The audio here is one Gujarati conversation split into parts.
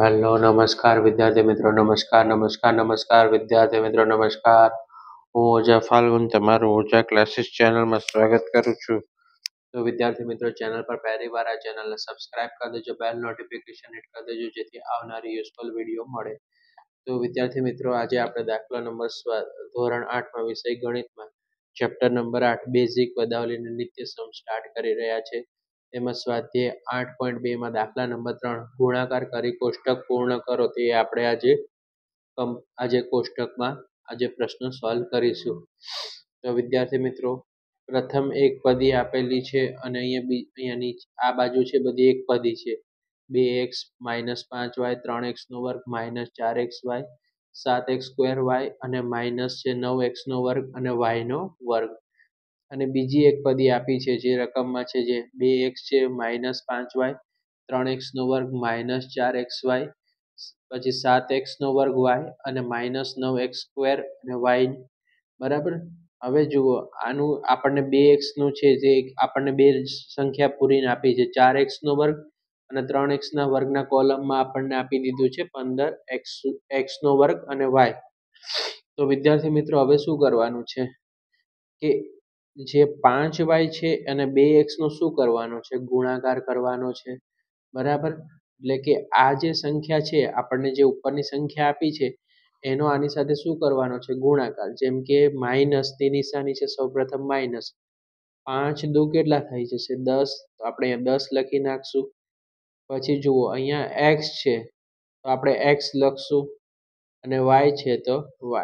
હેલો નમસ્કાર વિદ્યાર્થી મિત્રો નમસ્કાર વિદ્યાર્થી મિત્રો નમસ્કાર. હું ઓઝા ફાલ્ગુન તમારું ઓઝા ક્લાસીસ ચેનલમાં સ્વાગત કરું છું. તો વિદ્યાર્થી મિત્રો ચેનલ પર પહેલી વાર આ ચેનલને સબસ્ક્રાઇબ કરી દેજો, બેલ નોટિફિકેશન હિટ કરી દેજો જેથી આવનારી યુઝફુલ વિડીયો મળે. તો વિદ્યાર્થી મિત્રો આજે આપણે દાખલા નંબર ધોરણ 8માં વિષય ગણિતમાં ચેપ્ટર નંબર 8 બેઝિક પદાવલીના નિત્ય સમ સ્ટાર્ટ કરી રહ્યા છે. તેમાં સ્વાધ્યાય 8.2માં દાખલા નંબર 3 ગુણાકાર કરી કોષ્ટક પૂર્ણ કરો તે આપણે આજે કોષ્ટકમાં આજે પ્રશ્ન સોલ્વ કરીશું. તો વિદ્યાર્થી મિત્રો પ્રથમ એક પદી આપેલી છે અને અહીંયાની આ બાજુ છે બધી એક પદી છે. 2x -5y 3x નો વર્ગ -4xy 7x સ્ક્વેર y અને માઇનસ છે 9x નો વર્ગ અને y નો વર્ગ. અને બીજી એક પદી આપી છે જે રકમમાં છે જે 2x છે -5y 3x નો વર્ગ -4xy પછી 7x નો વર્ગ y અને -9x સ્ક્વેર અને y. બરાબર. હવે જુઓ આનું આપણને 2x નું છે જે આપણને બે સંખ્યા પૂરીને આપી છે 4x નો વર્ગ અને 3x ના વર્ગના કોલમમાં આપણને આપી દીધું છે 15x નો વર્ગ અને y. તો વિદ્યાર્થી મિત્રો હવે શું કરવાનું છે કે જે 5y છે અને 2x નો શું કરવાનો છે ગુણાકાર કરવાનો છે. બરાબર. એટલે કે આ જે સંખ્યા છે આપણને જે ઉપરની સંખ્યા આપી છે એનો આની સાથે શું કરવાનો છે ગુણાકાર. જેમ કે માઇનસ ની નિશાની છે સૌપ્રથમ માઇનસ 5 દુ કેટલા થઈ જશે 10 તો આપણે 10 લખી નાખશું. પછી જુઓ અહીંયા x છે તો આપણે x લખશું અને y છે તો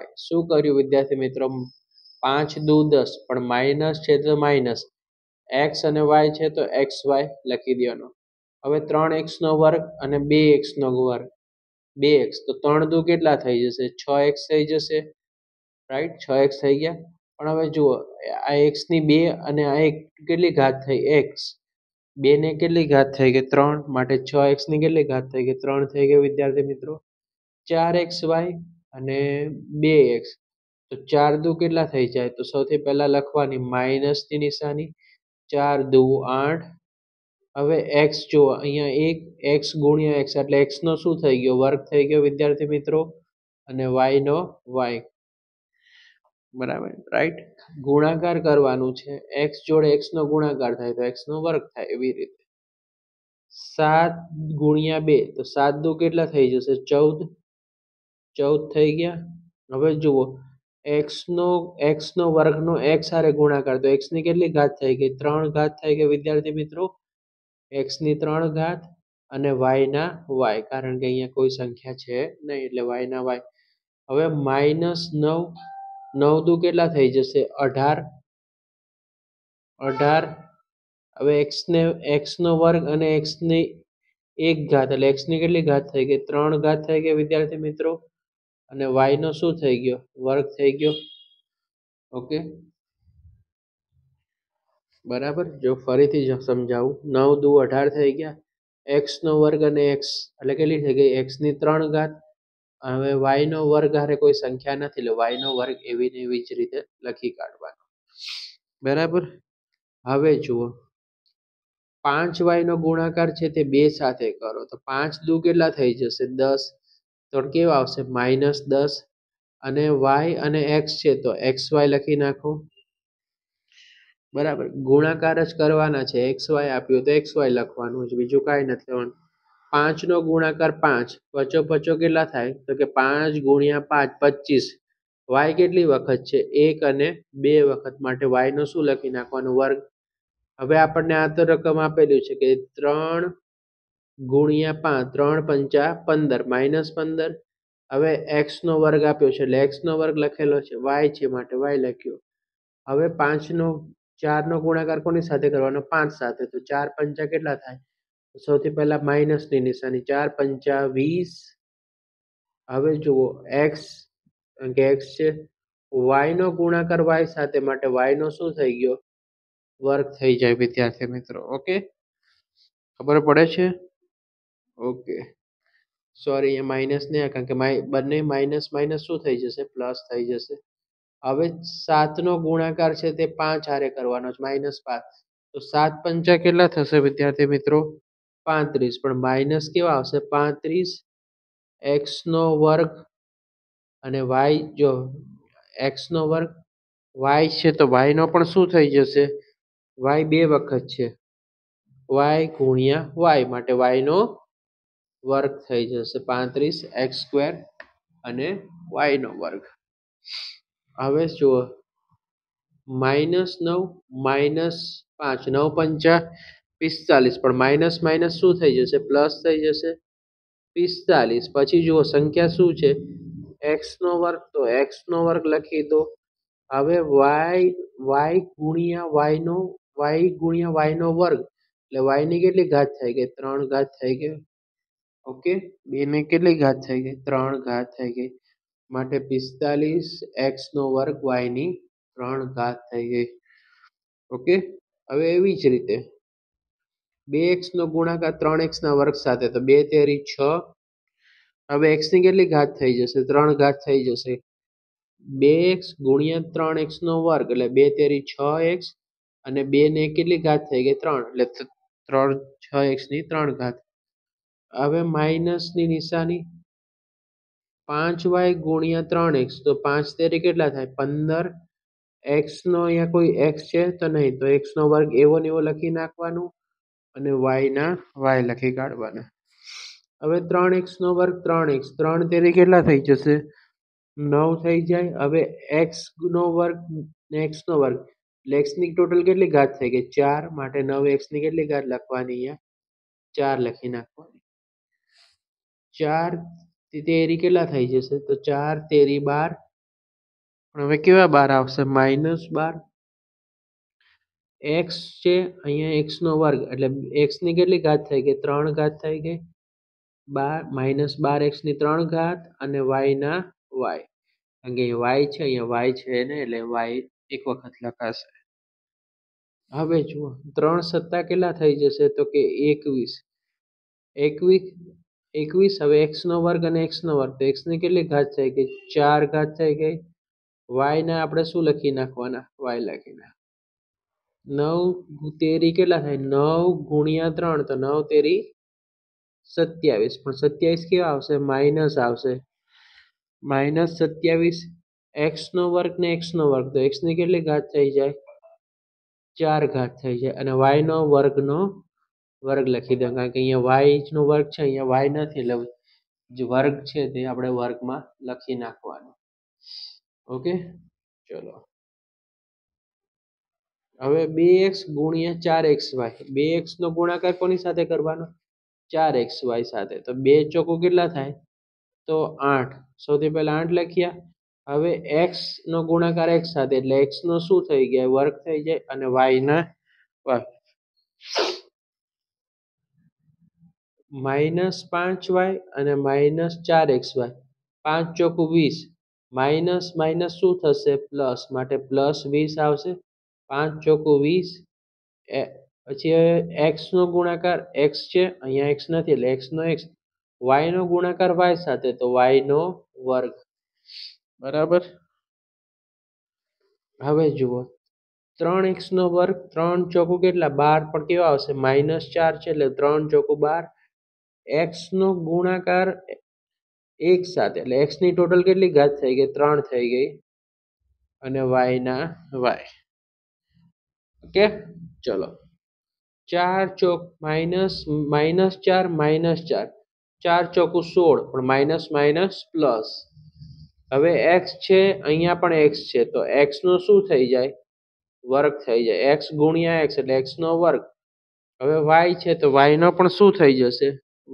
y. શું કર્યું વિદ્યાર્થી મિત્રો 5 દુ 10 પણ માઇનસ છે તો માઇનસ x અને y છે તો xy લખી દેવાનો. હવે 3x નો વર્ગ અને 2x નો વર્ગ 2x તો 3 દુ કેટલા થઈ જશે 6x થઈ જશે. રાઈટ 6x થઈ ગયા. પણ હવે જુઓ આ x ની 2 અને આ એક કેટલી ઘાત થઈ x 2 ને કેટલી ઘાત થઈ ગઈ 3 માટે 6x ની કેટલી ઘાત થઈ ગઈ 3 થઈ ગઈ વિદ્યાર્થી મિત્રો. 4xy અને 2x તો 4 દુ કેટલા થઈ જાય તો સૌથી પહેલા લખવાની માઇનસ ની નિશાની 4 દુ 8. હવે x જો અહીંયા એક x ગુણ્યા x એટલે x નો શું થઈ ગયો વર્ગ થઈ ગયો વિદ્યાર્થી મિત્રો અને y નો y. બરાબર રાઈટ. ગુણાકાર કરવાનું છે x જોડે x નો ગુણાકાર થાય તો x નો વર્ગ થાય એવી રીતે 7 ગુણ્યા 2 તો 7 દુ કેટલા થઈ જશે 14 થઈ ગયા. હવે જુઓ x નો વર્ગનો x હારે ગુણાકાર તો x ની કેટલી ઘાત થઈ ગઈ 3 ઘાત થઈ ગઈ વિદ્યાર્થી મિત્રો. x ની 3 ઘાત અને y ના y કારણ કે અહીંયા કોઈ સંખ્યા છે નહીં એટલે y ના y. હવે -9 9 દુ કેટલા થઈ જશે 18. હવે x નો વર્ગ અને x ની 1 ઘાત એટલે x ની કેટલી ઘાત થઈ ગઈ 3 ઘાત થઈ ગઈ વિદ્યાર્થી મિત્રો અને y નો શું થઈ ગયો વર્ગ થઈ ગયો. ઓકે બરાબર. જો ફરીથી સમજાવું 9 દુ 18 થઈ ગયા x નો વર્ગ અને x એટલે કેટલી થઈ ગઈ x ની 3 ઘાત. હવે y નો વર્ગ હારે કોઈ સંખ્યા નથી એટલે y નો વર્ગ એવી ને એવી જ રીતે લખી કાઢવાનો. બરાબર. હવે જુઓ 5y નો ગુણાકાર છે તે 2 સાથે કરો તો 5 દુ કેટલા થઈ જશે 10 તો કેવા આવશે -10 અને y અને x છે તો xy લખી નાખો. બરાબર. ગુણાકાર જ કરવાના છે xy આપ્યું તો xy લખવાનું છે બીજું કાંઈ નથી લેવાનું. 5 નો ગુણાકાર 5 પચો પચો કેટલા થાય તો કે 5 ગુણ્યા 5 25. y કેટલી વખત છે 1 અને 2 વખત માટે y નો શું લખી નાખવાનો વર્ગ. હવે આપણને આ તો રકમ આપેલું છે કે 3 ગુણ્યા 5 3 પંચા 15 -15. હવે x નો વર્ગ આપ્યો છે એટલે x નો વર્ગ લખેલો છે y છે માટે y લખ્યો. હવે 5 નો 4 નો ગુણાકાર કોની સાથે કરવાનો 5 સાથે તો 4 પંચા કેટલા થાય સૌથી પહેલા માઇનસ ની નિશાની 4 પંચા 20. હવે જુઓ x કે x છે y નો ગુણાકાર y સાથે માટે y નો શું થઈ ગયો વર્ગ થઈ જાય વિદ્યાર્થી મિત્રો. ઓકે ખબર પડે છે. ઓકે સોરી અહીંયા માઇનસ નહીં કારણ કે બંને માઇનસ માઇનસ શું થઈ જશે પ્લસ થઈ જશે. હવે 7 નો ગુણાકાર છે તે 5 હારે કરવાનો છે -5 તો 7 પંચા કેટલા થશે વિદ્યાર્થી મિત્રો 35 પણ માઇનસ કેવા આવશે 35 x નો વર્ગ અને y જો x નો વર્ગ y છે તો y નો પણ શું થઈ જશે y બે વખત છે y ગુણ્યા y માટે y નો વર્ગ થઈ જશે 35 x સ્ક્વેર અને y નો વર્ગ. હવે જુઓ -9 -5 9 પંચા 45 પણ માઇનસ માઇનસ શું થઈ જશે પ્લસ થઈ જશે 45 પછી જુઓ સંખ્યા શું છે x નો વર્ગ તો x નો વર્ગ લખી દો. હવે y ગુણ્યા y નો વર્ગ એટલે y ની કેટલી ઘાત થઈ ગઈ 3 ઘાત થઈ ગઈ. ઓકે 2 ની કેટલી ઘાત થઈ ગઈ 3 ઘાત થઈ ગઈ માટે 45 x નો વર્ગ y ની 3 ઘાત થઈ ગઈ. ઓકે હવે એવી જ રીતે 2x નો ગુણાકાર 3x ના વર્ગ સાથે તો 2 તેરી 6. હવે x ની કેટલી ઘાત થઈ જશે 3 ઘાત થઈ જશે 2x ગુણ્યા 3x નો વર્ગ એટલે 2 તેરી 6x અને 2 ને કેટલી ઘાત થઈ ગઈ 3 એટલે 3 6x ની 3 ઘાત. હવે માઇનસ ની નિશાની 5y ગુણ્યા 3x તો 5 તેરી કેટલા થાય 15 x નો અહીંયા કોઈ x છે તો નહીં તો x નો વર્ગ એવો ને એવો લખી નાખવાનું અને y ના y લખી કાઢવાના. હવે 3x નો વર્ગ 3x 3 તેરી કેટલા થઈ જશે 9 થઈ જાય. હવે x નો વર્ગ ને x નો વર્ગ એટલે x ની ટોટલ કેટલી ઘાત થઈ ગઈ 4 માટે 9x ની કેટલી ઘાત લખવાની અહીંયા 4 લખી નાખવાની. 4 તેરી કેટલા થઈ જશે તો 4 તેરી 12 પણ હવે કેવા 12 આવશે -12 x છે અહીંયા x નો વર્ગ એટલે x ની કેટલી ઘાત થઈ ગઈ 3 ઘાત થઈ ગઈ -12x ની 3 ઘાત અને y ના y કારણ કે y છે અહીંયા y છે ને એટલે y એક વખત લખાશે. હવે જુઓ 3 સત્તા કેટલા થઈ જશે તો કે 21 હવે x નો વર્ગ અને x નો વર્ગ તો x ની કેટલી ઘાત થઈ ગઈ 4 ઘાત થઈ ગઈ y ને આપણે શું લખી નાખવાના y લખી નાખ 9 તેરી કેટલા થાય 9 ગુણ્યા 3 તો 9 તેરી 27 પણ 27 કેવા આવશે માઇનસ આવશે -27 x નો વર્ગ ને x નો વર્ગ તો x ની કેટલી ઘાત થઈ જાય 4 ઘાત થઈ જાય અને y નો વર્ગનો વર્ગ લખી દો કારણ કે અહીંયા y નો વર્ગ છે અહીંયા y નથી એટલે જે વર્ગ છે તે આપણે વર્ગમાં લખી નાખવાનો. ઓકે ચલો હવે 2x ગુણ્યા 4xy 2x નો ગુણાકાર કોની સાથે કરવાનો 4xy સાથે તો 2 ચોકુ કેટલા થાય તો 8 સૌથી પહેલા 8 લખ્યા. હવે x નો ગુણાકાર x સાથે એટલે x નો શું થઈ ગયા વર્ગ થઈ જાય અને y ના વર્ગ -5y અને -4xy 5 ચોકુ 20 માઇનસ માઇનસ શું થશે પ્લસ માટે +20 આવશે 5 ચોકુ 20 પછી x નો ગુણાકાર x છે અહીંયા x નથી એટલે x નો x y નો ગુણાકાર y સાથે તો y નો વર્ગ બરાબર. હવે જુઓ 3x નો વર્ગ 3 ચોકુ કેટલા 12 પણ કેવા આવશે -4 છે એટલે 3 ચોકુ 12 x નો ગુણાકાર એક સાથે એટલે x ની ટોટલ કેટલી ઘાત થઈ ગઈ 3 થઈ ગઈ અને y ના y. ઓકે ચલો 4 ચોક -4 -4 4 ચોકુ 16 પણ માઇનસ માઇનસ પ્લસ. હવે x છે અહીંયા પણ x છે તો x નો શું થઈ જાય વર્ગ થઈ જાય x ગુણ્યા x એટલે x નો વર્ગ. હવે y છે તો y નો પણ શું થઈ જશે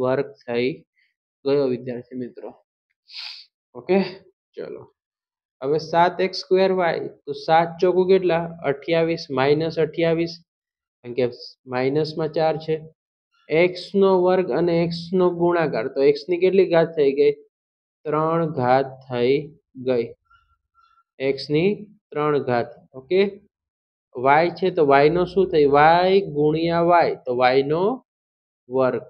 વર્ગ થઈ ગયો વિદ્યાર્થી મિત્રો. ઓકે ચલો હવે 7x2y તો 7 ચોકુ કેટલા 28 -28 કારણ કે માઇનસમાં 4 છે x નો વર્ગ અને x નો ગુણાકાર તો x ની કેટલી ઘાત થઈ ગઈ 3 ઘાત થઈ ગઈ x ની 3 ઘાત. ઓકે y છે તો y નો શું થઈ y ગુણ્યા y તો y નો વર્ગ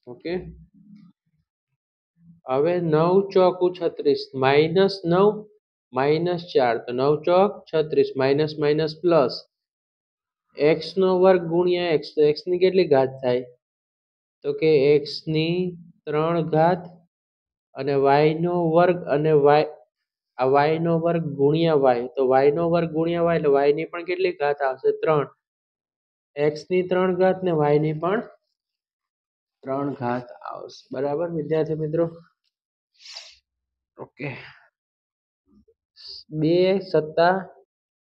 ઓકે. હવે 9 ચોકુ 36 -9 -4 તો 9 ચોક 36 માઇનસ માઇનસ પ્લસ x નો વર્ગ ગુણ્યા x, તો x ની કેટલી ઘાત થાય? તો કે x ની 3 ઘાત અને y નો વર્ગ અને y નો વર્ગ ગુણ્યા y, તો y નો વર્ગ ગુણ્યા y એટલે y ની પણ કેટલી ઘાત આવશે? 3. x ની 3 ઘાત ને y ની પણ 3 ઘાત આવશે. બરાબર વિદ્યાર્થી મિત્રો? ઓકે. 2 સત્તા,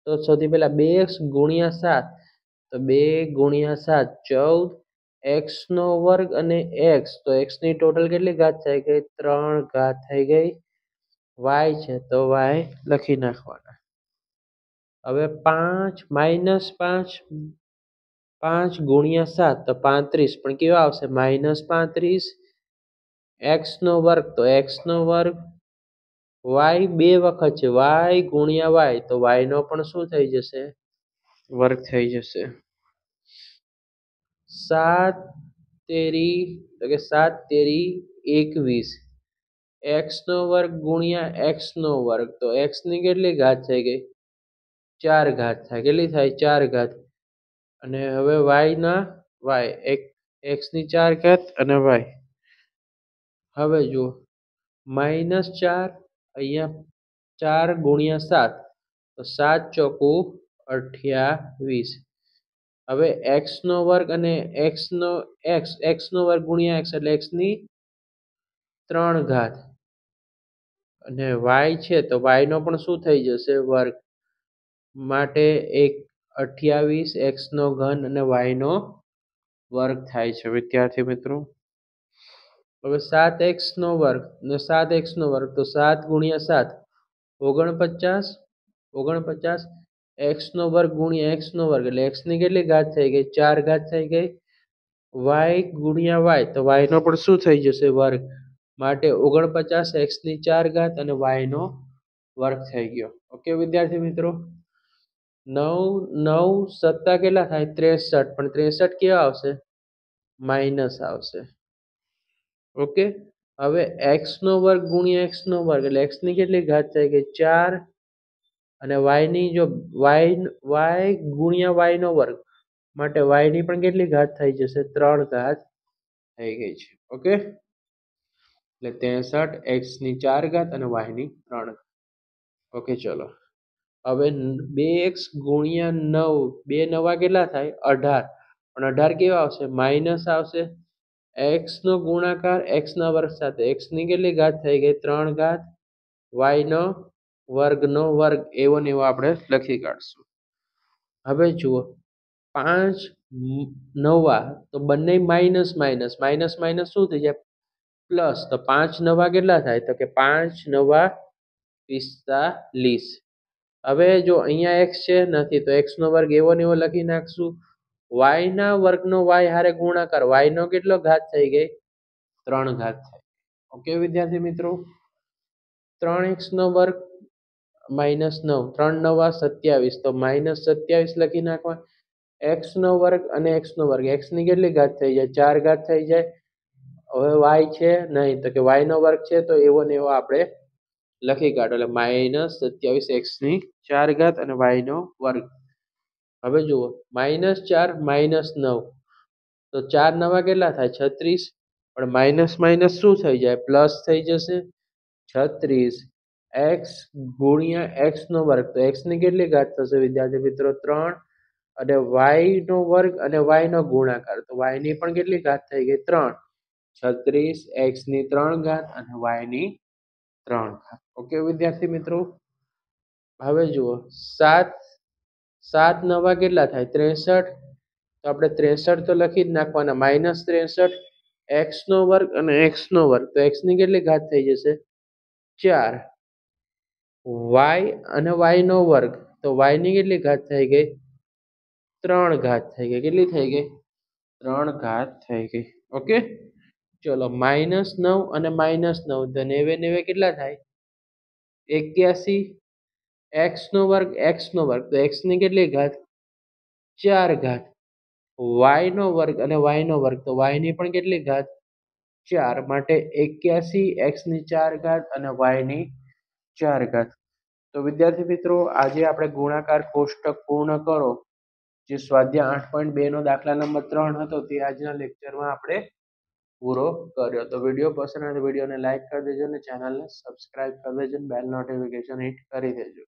તો સૌથી પહેલા 2x ગુણ્યા 7, તો 2 ગુણ્યા 7 14, x નો વર્ગ અને x, તો x ની ટોટલ કેટલી ઘાત થઈ ગઈ? 3 ઘાત થઈ ગઈ. y છે તો y લખી નાખવાના. હવે 5 માઇનસ 5, 5 ગુણ્યા 7 તો 35, પણ કેવા આવશે? -35. x નો વર્ગ, તો x નો વર્ગ, y 2 વખત છે, y ગુણ્યા y, તો y નો પણ શું થઈ જશે? વર્ગ થઈ જશે. 7 તેરી, તો કે 7 તેરી 21, x નો વર્ગ ગુણ્યા x નો વર્ગ, તો x ની કેટલી ઘાત થઈ ગઈ? 4 ઘાત થાય. કેટલી થાય? 4 ઘાત. અને હવે y ના y, x ની 4 ઘાત અને y. હવે જુઓ -4, અહીંયા 4 ગુણ્યા 7, તો 7 ચોકુ 28. હવે x નો વર્ગ અને x નો વર્ગ ગુણ્યા x એટલે x ની 3 ઘાત અને y છે તો y નો પણ શું થઈ જશે? વર્ગ. માટે 28 x નો ઘન અને y નો વર્ગ થાય છે વિદ્યાર્થી મિત્રો. હવે 7x નો વર્ગ ને 7x નો વર્ગ, તો 7 ગુણ્યા 7 49, 49, x નો વર્ગ ગુણ્યા x નો વર્ગ એટલે x ની કેટલી ઘાત થઈ ગઈ? 4 ઘાત થઈ ગઈ. y ગુણ્યા y, તો y નો પણ શું થઈ જશે? વર્ગ. માટે 49 x ની 4 ઘાત અને y નો વર્ગ થઈ ગયો. ઓકે વિદ્યાર્થી મિત્રો? 9 9 સત્તા કેટલા થાય? 63, પણ 63 કેવા આવશે? માઇનસ આવશે. ઓકે. હવે x નો વર્ગ ગુણ્યા x નો વર્ગ એટલે x ની કેટલી ઘાત થઈ ગઈ? 4, અને y ની જો y ગુણ્યા y નો વર્ગ, માટે y ની પણ કેટલી ઘાત થઈ જશે? 3 ઘાત થઈ ગઈ છે. ઓકે. એટલે 63 x ની 4 ઘાત અને y ની 3 ઘાત. ઓકે ચલો. હવે 2x ગુણ્યા 9, 2 નવા કેટલા થાય? 18, પણ 18 કેવા આવશે? માઇનસ આવશે. x નો ગુણાકાર x ના વર્ગ સાથે, x ની કેટલી ઘાત થઈ ગઈ? 3 ઘાત. y નો વર્ગનો વર્ગ, એવો ને એવો આપણે લખી કાઢશું. હવે જુઓ 5 નવા, તો બંને માઇનસ માઇનસ, માઇનસ માઇનસ શું થઈ જાય? પ્લસ. તો 5 નવા કેટલા થાય? તો કે 5 નવા 45. હવે જો અહીંયા x છે નથી, તો x નો વર્ગ એવો ને એવો લખી નાખશું. y ના વર્ગનો y હારે ગુણાકાર, y નો કેટલો ઘાત થઈ ગઈ? 3 ઘાત થઈ. ઓકે વિદ્યાર્થી મિત્રો? 3x નો વર્ગ -9, 3 નવા 27, તો -27 લખી નાખવા. x નો વર્ગ અને x નો વર્ગ, x ની કેટલી ઘાત થઈ જાય? 4 ઘાત થઈ જાય. હવે y છે નહીં, તો કે y નો વર્ગ છે, તો એવો ને એવો આપણે લખી કાઢો. એટલે -27 x ની 4 ઘાત અને y નો વર્ગ. હવે જુઓ -4 -9, તો 4 નવા કેટલા થાય? 36, પણ માઇનસ માઇનસ શું થઈ જાય? પ્લસ થઈ જશે. 36 x ગુણ્યા x નો વર્ગ, તો x ની કેટલી ઘાત થશે વિદ્યાર્થી મિત્રો? 3, અને y નો વર્ગ અને y નો ગુણાકાર, તો y ની પણ કેટલી ઘાત થઈ ગઈ? 3. 36 x ની 3 ઘાત અને y ની 3 ઘાત. ઓકે વિદ્યાર્થી મિત્રો? હવે જુઓ 7 નવા કેટલા થાય? 63, તો આપણે 63 તો લખી જ નાખવાના. -63 x નો વર્ગ અને x નો વર્ગ, તો x ની કેટલી ઘાત થઈ જશે? 4. y અને y નો વર્ગ, તો y ની કેટલી ઘાત થઈ ગઈ? 3 ઘાત થઈ ગઈ. કેટલી થઈ ગઈ? 3 ઘાત થઈ ગઈ. ઓકે ચલો. -9 અને -9, તો 90 કેટલા થાય? 81. x નો વર્ગ x નો વર્ગ, તો x ની કેટલી ઘાત? 4 ઘાત. y નો વર્ગ અને y નો વર્ગ, તો y ની પણ કેટલી ઘાત? 4. માટે 81 x ની 4 ઘાત અને y ની 4 ઘાત. તો વિદ્યાર્થી મિત્રો આજે આપણે ગુણાકાર કોષ્ટક પૂર્ણ કરો. જે સ્વાધ્યાય 8.2 નો દાખલા નંબર 3 હતો તે આજના લેક્ચરમાં આપણે પૂરો કર્યો. તો વિડીયો પસંદ આવે તો વિડીયોને લાઈક કરી દેજો અને ચેનલને સબસ્ક્રાઇબ કરી દેજો અને બેલ નોટિફિકેશન હિટ કરી દેજો.